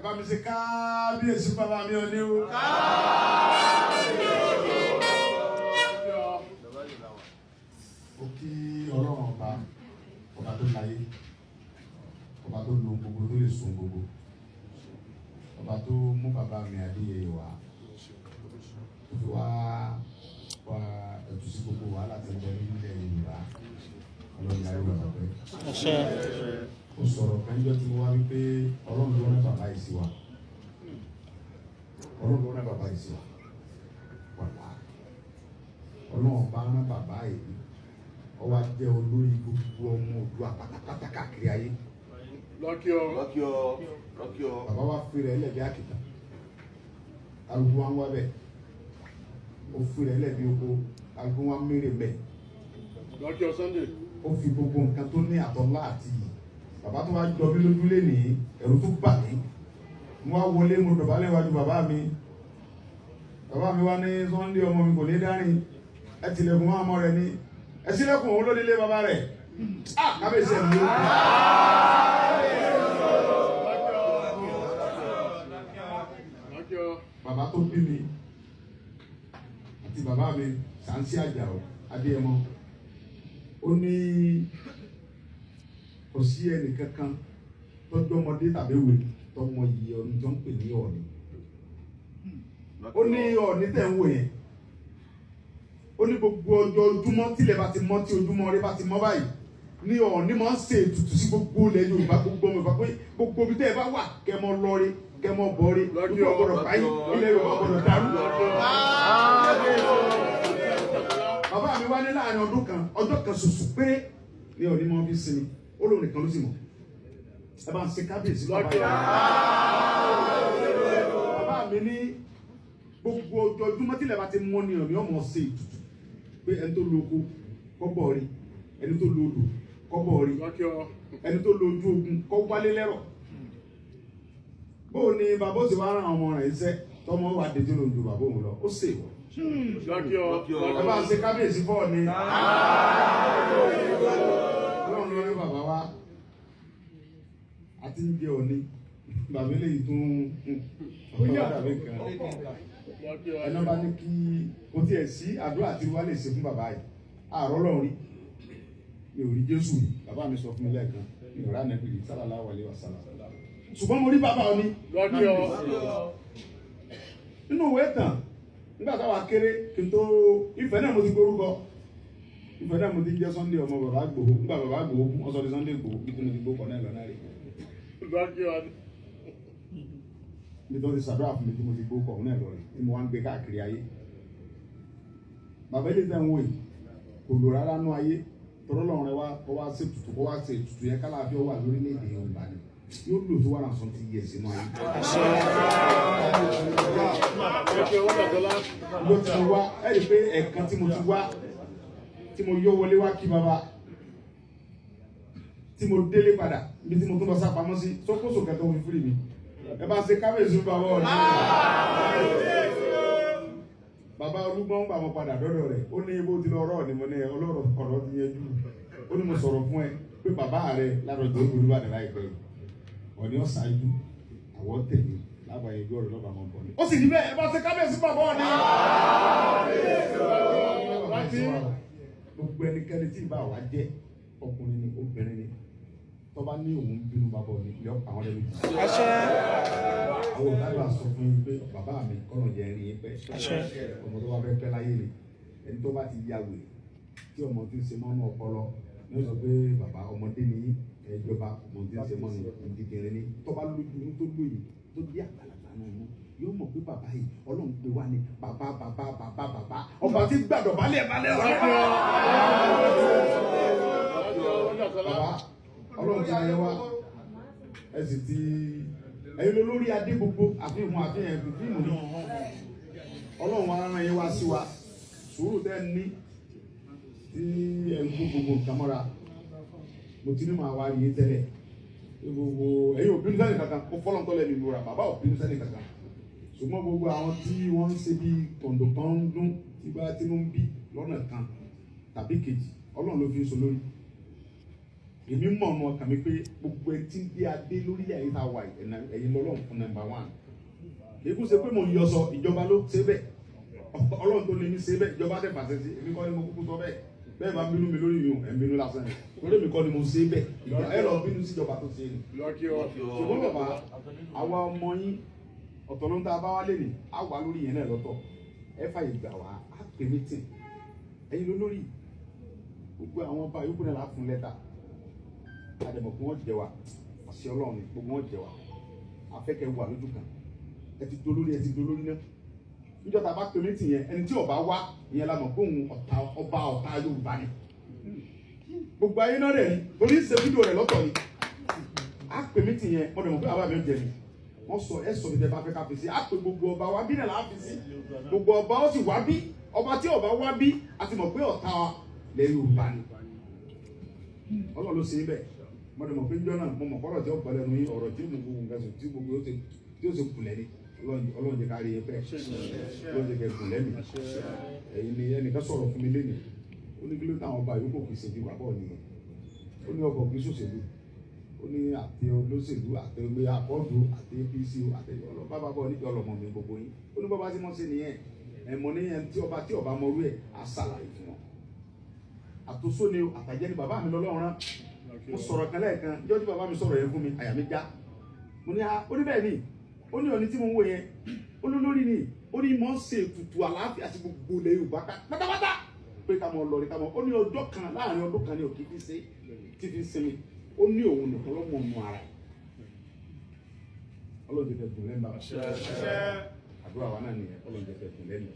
bá mi ṣe kábíyèsí bàbá mi ò ní o. Ó kí Ọlọ́run ọba tó láyé, ọba tó lo gbogbo tó lè sun gbogbo, ọba tó mú bàbá mi Adéyẹyè wá, tó fi wá ẹ̀tù sí gbogbo wàhálà tí ń bẹ nílẹ̀ Yorùbá. Ọlọ́run yára bàbá pẹ́. Ó sọ̀rọ̀ kánjọ́ tí mo wá wípé Ọlọ́run ló rán bàbá yìí sí wa. Ọlọ́run ló rán bàbá yìí sí wa. Wàlá. Ọlọ́run bá rán bàbá yìí. Ó wá jẹ́ olórí gbogbo ọmọ Oòduà pátápátá káàkiri ayé. Lọ́kì ọ. Bàbá wa fi rẹ̀ lẹ̀ bí àkìtà. Alùpùpù wa ń wá bẹ̀. Ó fi rẹ̀ lẹ̀ bí oko. Alùpùpù wa ń mérè bẹ̀. Lọ́kì ọ Sunday. Ó fi gbogbo nǹkan tó ní àtọ́lá àti yìí. Bàbá tó wá jọ mí lójúlé nìyí, ẹ̀rù tó bà mí. Mo wá wọlé mo dọ̀bálẹ̀ wájú bàbá mi. Bàbá mi wá ní Sunday ọmọ mi kò ní dárìn. Ẹ tilẹ̀kùn máa mọ́ rẹ̀ ní. Ẹ sílẹ̀kùn òun ló nílé bàbá rẹ̀. Kábíyèsí ẹ̀ ló. Bàbá tó bí mi àti bàbá mi Sàǹsí Àjàó Adéyẹmọ. Ó ní kò sí ẹnì kankan tọ́jú ọmọdé tàbí ìwé tọmọ yìí ọdún tó ń pè ní Ọọ̀ni. Ó ní Ọọ̀ni tẹ̀ ń wò yẹn. Ó ní gbogbo ọjọ́ ojúmọ́ tílẹ̀ bá ti mọ́ tí ojúmọ́ rẹ bá ti mọ́ báyìí ní Ọọ̀ni máa ń ṣe ètùtù sí gbogbo ilẹ̀ Yorùbá gbogbo ọmọ Yorùbá pé gbogbo ibi tẹ́ ẹ bá wà kẹ́ mọ lọ́ọ́rí kẹ́ mọ bọ́ọ́rí lójú ọgbọ́dọ̀ báyìí ilẹ̀ Yorùbá gbọ́dọ̀ dàrú. Bàbá mi wá ní láàrin ọdún kan ọjọ́ kan ṣoṣo péré ní Ọọ̀ni máa fi sinmi ó lóun nìkan ló sì mọ̀. Ẹ bá ń ṣe kábíyèsí lọ́wọ́ báyìí. Bàbá mi ní gbogbo ojoojúmọ́ tílẹ̀ bá ti mọ́ ní Ọọ̀ni ọmọ ṣe ètùtù pé ẹni tó lo oko kọ́bọ̀ rí, ẹni tó lo odò kọ́bọ̀ rí, ẹni tó lo ojú ogun kọ́ wálé lẹ́rọ̀. Bóò ni bàbá ó sì wá rán ọmọ rẹ̀ iṣẹ́ tọmọ wà dé jùlọ ju bàbá òun lọ ó sì wọ̀. Ẹ bá ń ṣe kábíyèsí fọ́ ni. Ọlọ́run ló rí bàbá wa àti ń jẹ Ọọ̀ni bàbá eléyìí tún ọ̀pọ̀ dàbí kan. Ẹni bá ní kí kò tiẹ̀ sí àdúrà tí wàá lè ṣe fún bàbá yìí àárọ̀ lọ́run rí mi ò rí Jésù rí bàbá mi sọ fún mi lẹ́ẹ̀kan mi ò rà nẹ́bìrì sallallahu alaihi wasallam ṣùgbọ́n mo rí bàbá Ọọ̀ni nínú ìwé ìtàn nígbà táwa kéré kí n tó Ifẹ̀ náà mo ti gbórúkọ Ifẹ̀ náà mo ti jẹ́ Sunday ọmọ bàbá Ìgbòho nígbà bàbá Ìgbòho kú wọ́n sọ di Sunday Ìgbòho bí tí mo ti gbó kọ́ náà lọ́nà rẹ̀ mi tó ti ṣàdúrà fún mi tí mo ti gbó kọ́ náà lọ́rẹ̀ tí mo wá ń gbé káàkiri ayé. Bàbá ilé tẹ̀ ń wò yìí kò lò rárá nú ayé tọ́rọ́ lọ́rùn rẹ wá kó wá ṣe tutù kó wá ṣe tutù yẹn kálàáfíà wà lórílẹ̀-èdè Yorùbá ni yóò lò tó wà náà sọ́n ti yẹ sínú ayé. Ló ti wá ẹ rí i pé ẹ̀ẹ̀kan tí mo ti wá tí mo yọ wọlé wá kí bàbá tí mo délé padà ibi tí mo tún lọ sá pamọ́ sí sókòsò kẹtọ́ òfin fúri mi ẹ bá ṣe kábíyèsí bàbá Ọọ̀ni. Bàbá Olúgbọ́n gbà mọ́ padà dọ́dọ̀ rẹ̀ ó ní ibò tí lọ rọ̀ ni mo ní ọlọ́rọ̀ ọ̀rọ̀ ti yẹjú ó ní mo sọ̀rọ̀ fún ẹ pé bàbá rẹ lárọ̀jọ́ olúwa ní láìpẹ́ yìí Ọọ̀ni ọ̀ṣáájú àwọ̀ tẹ̀lé lábàáyé bí ọ̀rọ̀ lọ́ba máa ń bọ̀ ni. Ó sì ní bẹ́ẹ̀ ẹ bá ṣe kábíyèsí bàbá Ọọ̀ni. Gbogbo ẹnikẹ́ni tí ìbá wa jẹ́ ọkùnrin ni obìnrin ni tó bá ní òun bínú bàbá Ọọ̀ni ilé ọ̀pá àwọn ẹlẹ́mìí. Àwọn òkàdùn àsọ fún yín pé bàbá mi kọ́nà jẹ́ rí yín pẹ́. Ọmọ tó bá fẹ́ pẹ́ láyé ni ẹni tó bá ti ya wèrè tí ọmọ tí ń ṣe mọ́nú ọpọlọ ní ó sọ pé bàbá ọmọdé ni ìjọba ọmọ tí ń ṣe mọ́nú ìdíkẹrẹ ni tó bá lójú tó lóye tó bí àgbàlagbà náà mú yóò mọ̀ pé bàbá yìí Ọlọ́run pé wá ní bàbá ọba tí gbàdọ̀ balẹ̀ ọ̀rẹ́. Bàbá Ọlọ́run ti ayẹ wá ẹ sì ti ẹ̀yin lórí adé gbogbo àfihàn fíìmù ni Ọlọ́run wa rán yín wá sí wa sùúrù tẹ́ ní tí ẹ̀ ń kó gbogbo nǹkan mọ́ra mo ti ní màá wá rí yín tẹ́lẹ̀ gbogbo ẹ̀yin ò bínú sẹ́ni kankan kó fọ́lọ́ntọ́lẹ̀ mi lura bàbá ò bínú sẹ́ni kankan ṣùgbọ́n gbogbo àwọn tí wọ́n ń ṣe bí kọ̀ǹdọ̀ kan ń dún tí bá tí wọ́n ń bí lọ́nà kan tàbí kejì Ọlọ́run ló fi ń so lórí èmi mọ̀ ọ̀nà ọkàn mi pé gbogbo ẹ ti ń dé adé lórílẹ̀ ayé tá a wà ẹ̀yin lọ́lọ́run fún nọ́mbà 1 èkú ṣe pé mo ń yọ sọ ìjọba ló ṣe bẹ́ẹ̀ ọlọ́run tó lè ní ṣe bẹ́ẹ̀ ìjọba tẹ̀ pàṣẹ sí èmi kọ́ ni mo kúkú sọ bẹ́ẹ̀ bẹ́ẹ̀ bá bínú mi lórí mi ò ẹ̀ ń bínú lásán ni torí mi kọ́ ni mo ṣe bẹ́ẹ̀ ẹ lọ bínú sí ìjọba tó ṣe ni. ṣùgbọ́n bàbá àwa ọmọ yín ọ̀tọ̀ ló ń ta bá wá lè ní á wà lórí yẹn náà lọ́tọ̀ ẹ fàyè gbà wá á pè mítìn ẹ̀yin lólórí gbogbo àwọn ọba yòókù náà láà fún lẹ́tà àdèmọ̀ kí wọ́n jẹ wa àṣẹ ọlọ́run ni gbogbo wọn jẹ wa afẹ́kẹ́ wà lójú kan ẹ ti dolórí náà níjọ́ tá a bá pè mítìn yẹn ẹni tí ọba wá ìyẹn la mọ̀ pé òun ọba ọ̀tá Yorùbá ni gbogbo ayé náà rẹ̀ ni torí ṣe fídíò rẹ̀ lọ́tọ̀ ni á pè mítìn yẹn wọ́n dẹ̀ mọ̀ pé àbá mi ò jẹ mi wọ́n sọ ẹ sọ mi tẹ bá fẹ́ ká fi sí á pè gbogbo ọba wa bí náà láà fi sí gbogbo ọba ó sì wá bí ọba tí ọba wá bí a ti mọ̀ pé ọ̀tá wa lẹ́ Yorùbá ni Ọlọ́run ló ṣe é bẹ́ẹ̀ mo dẹ̀ mọ̀ pé níjọ́ náà mo mọ̀ kọ́rọ̀ tí ó pọ̀ lẹ́nu yín ọ̀rọ̀ tí ó mú gbogbo nǹkan sùn tí gbogbo tí ó ṣe kù lẹ́ni Ọlọ́run jẹ́ ká rí ẹgbẹ́ Ọlọ́run jẹ́ ká kù lẹ́nu ẹ̀yin ni ẹnìkan sọ̀rọ̀ fún mi lẹ́nu ó ní kí ló táwọn ọba yòókù kì í ṣe bí bàbá nìyẹn ó ní ọkọ̀ kì í ṣòṣèlú ó ní àti olóṣèlú àti olè àkọ́dù àti APC àti ọlọ́ba bàbá oníkẹ́ ọlọ́mọ mi gbogbo yín ó ní bàbá tí wọ́n ṣe nìyẹn ẹ̀mọ́ níyẹn tí ọba mọ̀rú ẹ̀ á ṣàlàyé fún wọn àtúnṣó ni àtàjẹ́ ni bàbá mi lọ́lọ́run rán mo sọ̀rọ̀ kan lẹ́ẹ̀kan ìjọ́ tí bàbá mi sọ̀rọ̀ yẹn fún mi àyà mi já mo ní ó ní bẹ́ẹ̀ ni ó ní ọ̀ní tí mo ń wò yẹn ó ní lórí ni ó ní mọ̀ ń ṣe ètùtù àlàáfíà àti gbogbo ilẹ̀ Yorùbá pátápátá pé ká mọ̀ lọ rí ká mọ̀ ó ní ọjọ́ kan láàrin ọdún kan ní òkè fi ṣe tí fi ń sinmi ó ní òun nìkan ló mọ̀ nù ara Ọlọ́run jẹ́ tẹ̀sùn lẹ́nu àdúrà wa náà nìyẹn Ọlọ́run jẹ́ tẹ̀sùn lẹ́nu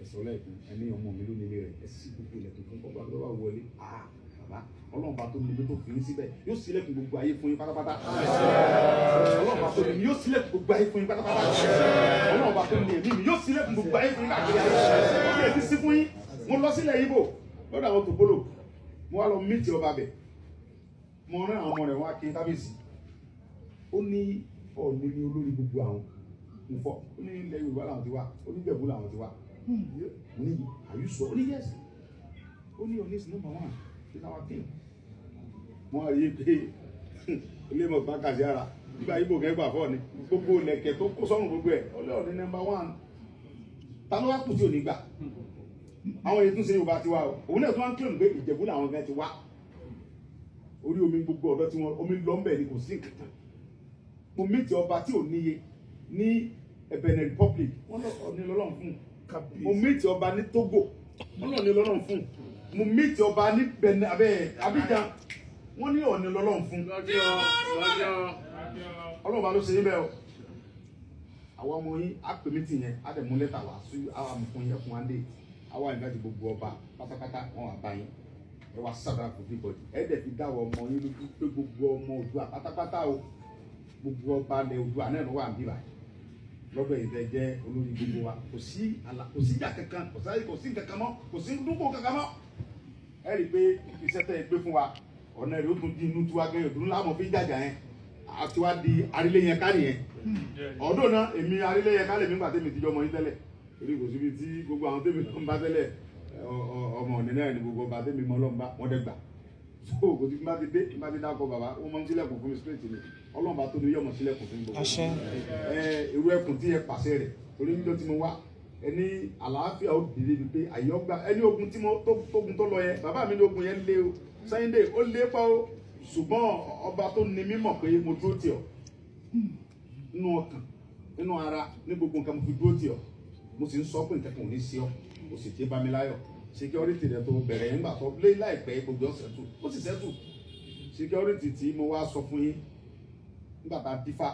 ẹ̀sọ́ lẹ́ẹ̀kan ẹni ọmọ mi ló nílé rẹ̀ ẹ̀sì gbogbo ilẹ̀kùn fún ọgbà tó bá wọlé bàbá Ọlọ́run bá tó nílé tó fi yín síbẹ̀ yóò sílẹ̀kùn gbogbo ayé fún yín pátápátá Ọlọ́run bá tó nílé yóò sílẹ̀kùn gbogbo ayé fún yín pátápátá Ọlọ́run bá tó nílé mi yóò sílẹ̀kùn gbogbo ayé fún yín káàkiri ayé ó lè ti sí fún yín mo lọ sílẹ̀ Ìgbò lọ́dọ̀ àwọn tòbólò mo wá lọ mítì ọba bẹ̀ mo rán àwọn ọmọ rẹ̀ wá kí kábíyèsí ó ní Ọọ̀ni ní olórí gbogbo àwọn nfọ ó ní ilẹ̀ Yorùbá làwọn ti wá ó ní Ìjẹ̀bú làwọn ti wá ní àyùsọ ó ní yẹsì ó ní Ọọ̀ni is number 1 is our king wọn rí i pé ilé mọ̀ gbá kàṣí ara nígbà Ìgbò kẹgbà fọ́ ni gbogbo lẹ̀kẹ̀ tó kó sọ́run gbogbo ẹ̀ ó lé Ọọ̀ni number 1 ta ló wá kù tí ò ní gbà àwọn èyí tún ṣe Yorùbá ti wá o òun náà tún wá ń kílòmù pé Ìjẹ̀bú làwọn fẹ́ ti wá orí omi gbogbo ọ̀dọ́ tí wọ́n omi lọ́mbẹ̀ ni kò sí nǹkan mo méjì ọba tí ò níye ní Benin Republic wọ́n ní lọ́lọ́run fún mo méjì ọba ní Togo wọ́n ní lọ́lọ́run fún mo méjì ọba ní Benin Abidjan wọ́n ní Ọọ̀ni lọ́lọ́run fún Ọlọ́run bá ló ṣe yín bẹ́ẹ̀ o àwọn ọmọ yín á pè mítì yẹn á dẹ̀ mú lẹ́tà wá sí àwọn àmùfún yẹn fún wa dé àwọn ìgbàdì gbogbo ọba pátápátá wọn wà báyìí ẹ wá sábà kò fi bọ̀dì ẹ dẹ̀ fi dáwọ́ ọmọ yín lójú pé gbogbo ọmọ Oòduà pátápátá o gbogbo ọba ilẹ̀ Oòduà náà ló wà níbí báyìí lọ́dọ̀ ìfẹ́ jẹ́ olórí gbogbo wa kò sí ìjà kankan kò sí kankan mọ́ kò sí dúkò kankan mọ́ ẹ rí i pé iṣẹ́ tẹ́ ẹ gbé fún wa ọ̀nà ìlú tún di inú tí wá gẹ́yìn òdúró láàmú fi jàjà yẹn àti wá di arílẹ̀ ká nìyẹn ọdún náà èmi arílẹ̀ ká lè mí gbà tẹ́mi tíjọ́ ọmọ yín tẹ́lẹ̀ torí kò síbi tí gbogbo àwọn tẹ́mi tó ń bá tẹ́lẹ̀ ọmọ òní náà ni gbogbo ọba tẹ́mi mọ́ lọ́nba wọ́n dẹ́gbà so kò sí bá ti dé bá ti dákọ̀ bàbá wọ́n máa ń sílẹ̀kùn fún mi straight ni Ọlọ́run bá tó ní yọ̀mọ̀ sílẹ̀kùn fún mi gbogbo irú ẹkùn tí ẹ pàṣẹ rẹ̀ torí níjọ́ tí mo wá ẹni àlàáfíà ó dìde bíi pé àyọ̀gbà ẹni ogun tí mo tógun tó lọ yẹn bàbá mi ní ogun yẹn lé o Sunday ó lé pa o ṣùgbọ́n ọba tó ní mímọ̀ pé mo dúró tì ọ́ nínú ọkàn nínú ara ní gbogbo nǹkan mo fi dúró tì ọ́ mo sì ń sọ pé nǹkan kan ò ní sí ọ o sì ti bá mi láyọ̀ security rẹ tó bẹ̀rẹ̀ yẹn gbà tó lé láìpẹ́ gbogbo ọ̀sẹ̀ tù ó sì sẹ́tù security tí mo wá sọ fún yín nígbà tá a dífá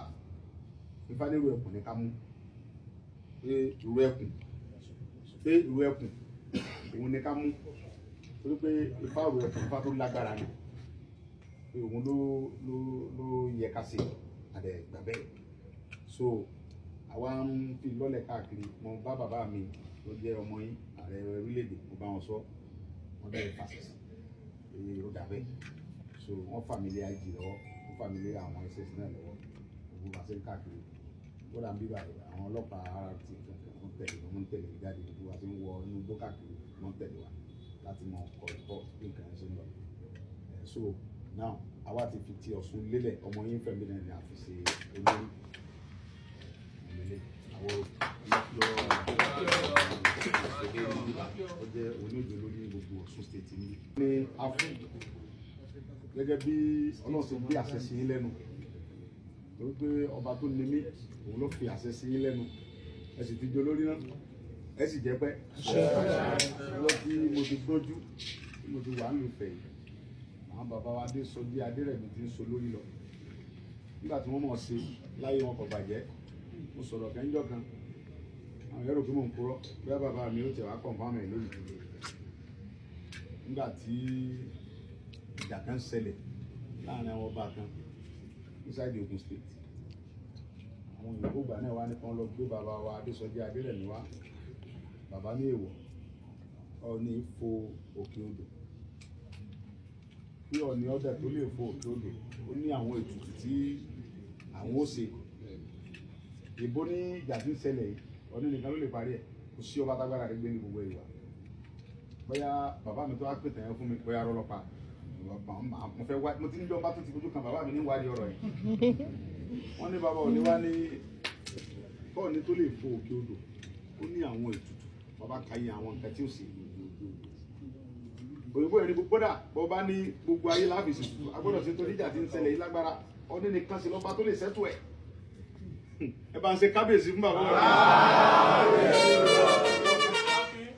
ifá ní ìrù ẹkùn ní ká mú pé ìrù ẹkùn òun ní ká mú torí pé ifá ìrù ẹkùn ifá tó lágbára ni pé òun ló yẹ ká ṣe àdẹ gbàgbẹ́ so àwa ń fi lọ́lẹ̀ káàkiri mo bá bàbá mi ló jẹ́ ọmọ yín ààrẹ orílẹ̀-èdè mo bá wọn sọ wọ́n bẹ̀rẹ̀ fásitì èyí ó dàbẹ́ so wọ́n fà mí lé IG lọ́wọ́ wọ́n fà mí lé àwọn SS náà lọ́wọ́ gbogbo àṣẹ káàkiri wọ́n dà ń bíbà àwọn ọlọ́pàá RRT wọ́n tẹ̀lé wọ́n tẹ̀lé jáde gbogbo wa ti ń wọ inú igbó káàkiri wọ́n tẹ̀lé wa láti mọ ọ̀pọ̀ bí nǹkan ṣe ń lọ so now àwa ti fi ti Ọ̀ṣun lélẹ̀ ọmọ yín Fẹ́mi náà ni a fi ṣe olórí ìmọ̀lẹ́ àwọn ó jẹ́ onídìí lórí gbogbo Ọ̀ṣun state ní afún gẹ́gẹ́ bí Ọlọ́run ṣe gbé àṣẹ sí yín lẹ́nu torí pé ọba tó ní mí òun ló fi àṣẹ sí yín lẹ́nu ẹ sì ti jẹ olórí náà ẹ sì jẹ́ pẹ́ lọ tí mo ti gbọ́njú tí mo ti wà ń lò fẹ̀ yìí àwọn bàbá wa dé sọ bí Adérẹ̀mí ti ń so lórí lọ nígbà tí wọ́n mọ̀ sí láyé wọn kò bàjẹ́ mo sọ̀rọ̀ kẹ́ńjọ́ kan àwọn yẹ́rò pé mò ń purọ́ bí bàbá mi ó tẹ̀ wá kọ̀ǹfàmù ẹ̀ lónìí nígbà tí ìjà kan ṣẹlẹ̀ láàrin àwọn ọba kan inside Ogun State àwọn òyìnbó gbà náà wá nípa lọ gbé bàbá wa Adésọjí Adérẹ̀mí wá bàbá ní èèwọ̀ Ọọ̀ni fo òkè odò bí Ọọ̀ni ọdẹ tó lè fo òkè odò ó ní àwọn ètùtù tí àwọn ó ṣe ìbò ní ìjà tí ń ṣẹlẹ̀ yìí Ọọ̀ni nìkan ló lè parí ẹ̀ kò sí ọba tágbára rẹ̀ gbé ní gbogbo ìwà bóyá bàbá mi tó wá pè tẹ̀yẹ fún mi bóyá rọ́lọ́pàá mo fẹ́ wá mo ti ń jọ bá tó ti fojú kan bàbá mi ní wádìí ọ̀rọ̀ yìí wọ́n ní bàbá Ọọ̀ni wá ní Ọọ̀ni tó lè fo òkè odò ó ní àwọn ètùtù bàbá kàyé àwọn nǹkan tí ó sì òyìnbó yẹn ní gbogbo dà bọ́ bá ní gbogbo ayé láàbìsì agbọ́dọ̀ sí torí ìjà tí ń ṣẹlẹ̀ yìí lágbára Ọọ̀ni nìkan sí lọ́ba tó lè sẹ́tù ẹ̀ ẹ bá ń ṣe kábíyèsí fún bàbá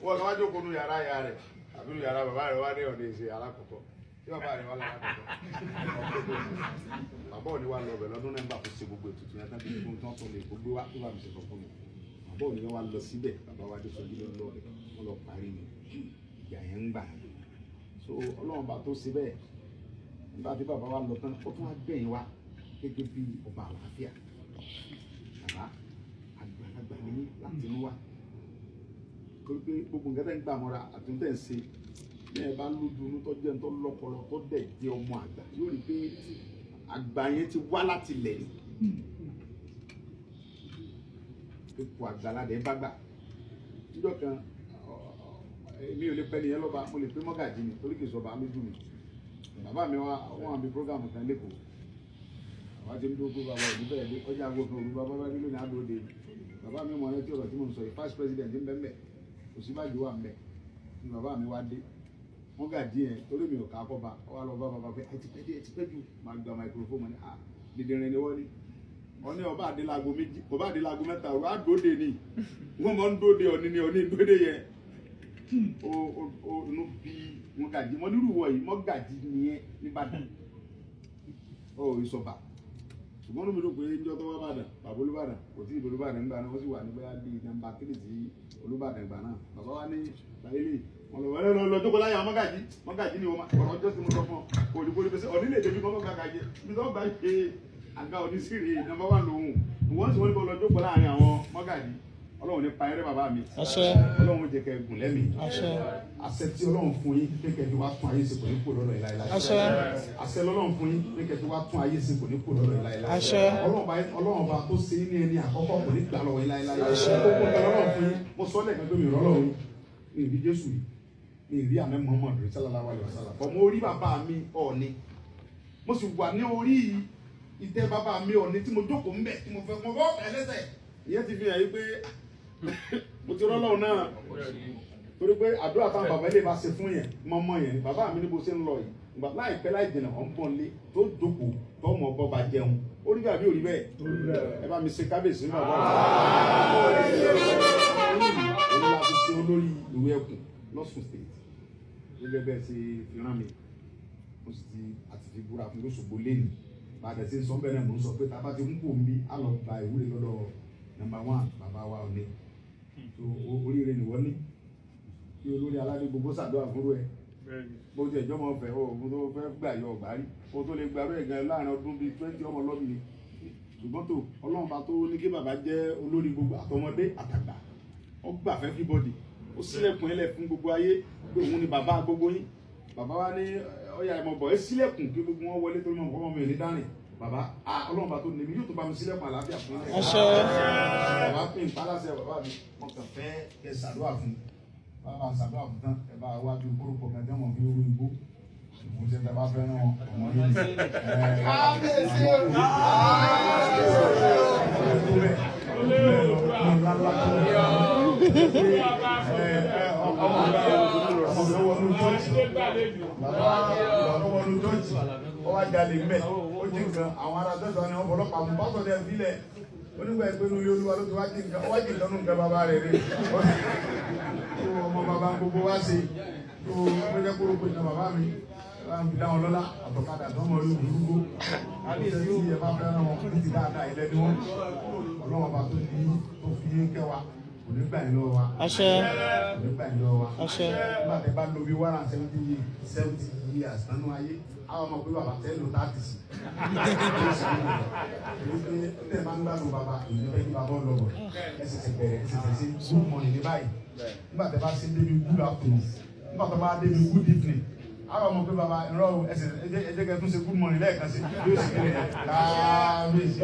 wọn kọ́ wá jókòó nu yàrá ìyá rẹ̀ àbí nu yàrá bàbá rẹ̀ wá ní Ọọ̀ni ìṣe alákọ̀ọ́kọ́ tí bàbá rẹ̀ wá lálákọ̀ọ́kọ́ bàbá Ọọ̀ni wá lọ bẹ̀ lọ́dún náà ń bà kó ṣe gbogbo ètùtù yẹn tán bí gbogbo tán tó lè gbogbo wá tó bá mi ṣe sọ fún mi bàbá Ọọ̀ni wá lọ síbẹ̀ bàbá wa Adésọjí ló lọ rẹ̀ wọ́n lọ parí mi ìyá yẹn ń gbà so Ọlọ́run bá tó ṣe bẹ́ẹ̀ nígbà tí bàbá wa lọ tán ó tún wá gbẹ̀yìn wa gẹ́gẹ́ bí ọba àlàáfíà bàbá àgbàlagbà ní láti inú wa torí pé gbogbo nǹkan tẹ́ ń gbà mọ́ra àtúntẹ̀ ń ṣe ní ẹ bá lójú inú tó jẹ́ tó lọ́pọlọ tó dẹ̀ jẹ́ ọmọ àgbà yóò rí pé àgbà yẹn ti wá láti lẹ̀ ní ipò àgbàládé bá gbà níjọ́ kan mi ò lè pẹ́ nìyẹn lọ́ba mo lè pé mọ́gàjì ni torí kìí sọba lójú mi bàbá mi wá wọ́n àmì prógámù kan lẹ́kọ̀ọ́ bàbá ti ń dúró bàbá òbí bẹ́ẹ̀ dé ọjà agbófin òru bàbá bá nílò ní àdóde bàbá mi mọ̀ ẹ́ tí ọ̀rọ̀ tí mo ń sọ yìí vice president ń bẹ́ẹ̀ bẹ́ẹ̀ Ọ̀ṣínbàjò wà ń bẹ́ẹ̀ ni bàbá mi wá dé mọ́gàjì yẹn torí mi ò ká kọ́ bá wà lọ bá bàbá pé ẹ ti pẹ́ jù máa gba microphone ní dídìrín ni wọ́n ní wọ́n ní ọba àdélago méjì ọba àdélago mẹ́ta ọ̀rọ̀ àdóde ni wọ́n mọ̀ ń dóde Ọọ̀ni ni Ọọ̀ni dóde yẹn inú bí mọ́gàjì mọ́ nírú wọ̀ yìí mọ́gàjì nìyẹn nìbàdàn ìsọ̀bà ṣùgbọ́n mi rò pé níjọ́ tó wá bàdàn bàbá Olúbàdàn kò tí ìbò Olúbàdàn ń gbà náà wọ́n sì wà ní bóyá bíi nọ́mbà 3 sí Olúbàdàn gbà náà bàbá wa ní láyélè wọn lọ jókòó láyà mọ́gàjì ni ọ̀rọ̀ ọjọ́ tí mo sọ fún ọ olùkórè pèsè Ọọ̀ni lè débi kọ́kọ́ gbàgàjẹ bí tó gbà ṣe àga oníṣìírí nọ́mbà 1 lòun wọ́n sì wọ́n ní kó lọ jókòó láàrin àwọn mọ́gàjì Ọlọ́run ní pa ẹrẹ́ bàbá mi Ọlọ́run jẹ́ kẹ́ gùn lẹ́mìí àṣẹ tí Ọlọ́run fún yín pé kẹ́ fi wá tún ayé ṣe kò ní kó lọ́dọ̀ ìlàìlà àṣẹ lọ́lọ́run fún yín pé kẹ́ fi wá tún ayé ṣe kò ní kó lọ́dọ̀ ìlàìlà Ọlọ́run bá tó ṣe ní ẹni àkọ́kọ́ kò ní gbà lọ́wọ́ ìlàìlà Ọlọ́run fún yín mo sọ lẹ́ẹ̀kan pé mi rọ́lọ́run mi ìrí Jésù mi ìrí àmẹ́ Muhammadu sallallahu alaihi wasallam mo rí bàbá mi Ọọ̀ni mo sì wà ní orí ìtẹ́ bàbá mi Ọọ̀ni tí mo jókòó ń bẹ̀ tí mo fẹ́ mọ́ ẹlẹ́sẹ̀ ìyẹn ti fi hàn yí pé mo ti rọ́lọ́run náà torí pé àdúrà táwọn bàbá ilé bá ṣe fún yẹn mọ́mọ́ yẹn bàbá mi ní bó ṣe ń lọ yìí ìgbà láìpẹ́ láì jìnnà ọ̀ ń bọ̀ nílé tó jókòó tó mọ̀ bọ́ bá jẹun ó rí bẹ́ẹ̀ àbí ò rí bẹ́ẹ̀ ẹ bá mi ṣe kábíyèsí náà bá òun la fi ṣe olórí ìwé ẹkùn lọ́sùn state gẹ́gẹ́ bẹ́ẹ̀ ṣe fi rán mi mo sì ti àti fi búra fún lóṣogbo lẹ́nu bàtà sí sọ bẹ́ẹ̀ náà mo ń sọ pé tá a bá ti ń kó mi á lọ gba ìwúre lọ́dọ̀ nọ́mbà 1 bàbá wa Ọọ̀ni so oríire ni wọ́n ní kí olórí aládé gbogbo ṣàdúrà fúnrú ẹ bó ti ẹjọ́ mọ̀ fẹ́ ọ̀hún tó fẹ́ gbà yọ ọ̀gbá rí o tó lè gbàrú ẹ̀gàn láàrin ọdún bíi 20 ọmọ lọ́bì ni ṣùgbọ́n tó Ọlọ́run bá tó ní kí bàbá jẹ́ olórí gbogbo àtọmọdé àtàgbà ó gbà fẹ́ everybody ó sílẹ̀kùn ẹlẹ̀ fún gbogbo ayé pé òun ni bàbá gbogbo yín bàbá wa ní ọ̀yà ìmọ̀bọ̀ ẹ sílẹ̀kùn kí gbogbo wọn wọlé torí mọ̀ ọmọ mi ò ní dárìn bàbá Ọlọ́run bá tó ní mi yóò tó bá mi sílẹ̀kùn àlàáfíà fún ilé bàbá pín ìpalásẹ bàbá mi wọn kàn fẹ́ kẹ́ ṣàdúrà fún bàbá ṣàdúrà fún tán ẹ bá wá bí kórópọ̀ mẹ́jọ mọ̀ bí owó igbó mo ṣe ń tẹ́ bá fẹ́ràn ọmọ yìí ó wá jalè mbẹ ó jí nǹkan àwọn ará tẹsán ni wọn fọlọ́pàá mú pásọ dẹ filẹ̀ onígbà ìpinnu ilé olúwa ló ti wá jí nǹkan ó wá jí nǹkan nù nǹkan bàbá rẹ rí tó ọmọ bàbá gbogbo wá sí tó ọmọdé kúrò pé nǹkan bàbá mi láwọn fi dáwọn lọ́lá àtọ̀kadà tó ọmọ yóò dúró àbíyèsí tí ẹ bá fẹ́ràn wọn títí dáadáa ilẹ̀ ni wọn ọlọ́wọ́n bá tó ní tó fi kẹwàá kò ní gbà yín lọ́wọ́ wa àṣẹ kò ní gbà yín lọ́wọ́ wa àṣẹ nígbà tẹ bá lo bí 170 years nánú ayé àwọn ọmọ pé bàbá tẹ lò 30 sí èyí pé tẹ máa ń gbádùn bàbá èyí pé kí bàbá ọlọ́bọ̀ ẹsẹ̀ ti bẹ̀rẹ̀ ẹsẹ̀ ti ṣe good morning ní báyìí nígbà tẹ bá ṣe débi good afternoon nígbà tẹ bá débi good evening àwọn ọmọ pé bàbá ìrọ̀ ẹsẹ̀ ẹjẹ́ kẹ́ tún ṣe good morning lẹ́ẹ̀kan sí yóò sì kéré káàbíyèsí.